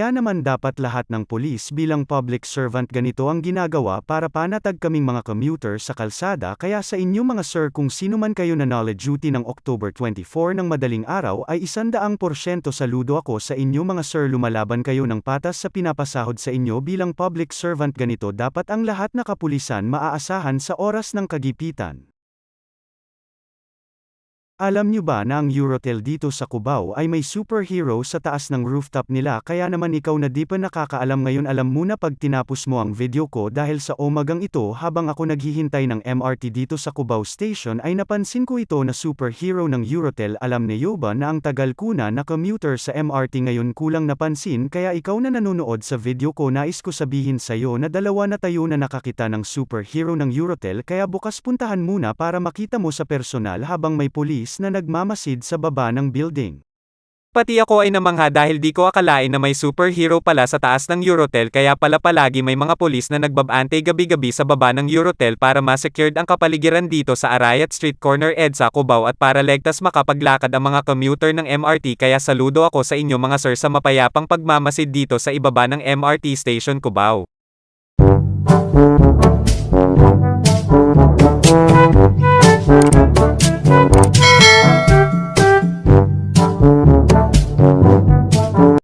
Kaya naman dapat lahat ng pulis bilang public servant ganito ang ginagawa para panatag kaming mga commuter sa kalsada. Kaya sa inyo mga sir, kung sino man kayo na knowledge duty ng October 24 ng madaling araw ay 100% saludo ako sa inyo mga sir. Lumalaban kayo ng patas sa pinapasahod sa inyo bilang public servant. Ganito dapat ang lahat na kapulisan maaasahan sa oras ng kagipitan. Alam nyo ba na ang Eurotel dito sa Cubao ay may superhero sa taas ng rooftop nila? Kaya naman ikaw na di pa nakakaalam ngayon, alam mo na pag tinapos mo ang video ko, dahil sa umagang ito habang ako naghihintay ng MRT dito sa Cubao Station ay napansin ko ito na superhero ng Eurotel. Alam niyo ba na ang tagal ko na commuter sa MRT ngayon kulang napansin? Kaya ikaw na nanonood sa video ko, nais ko sabihin sa'yo na dalawa na tayo na nakakita ng superhero ng Eurotel. Kaya bukas puntahan muna para makita mo sa personal habang may pulis na nagmamasid sa baba ng building. Pati ako ay namangha dahil di ko akalain na may superhero pala sa taas ng Eurotel, kaya pala palagi may mga pulis na nagbabantay gabi-gabi sa baba ng Eurotel para ma-secured ang kapaligiran dito sa Arayat Street Corner, EDSA, Cubao, at para ligtas makapaglakad ang mga commuter ng MRT. Kaya saludo ako sa inyo mga sir sa mapayapang pagmamasid dito sa ibaba ng MRT Station Cubao.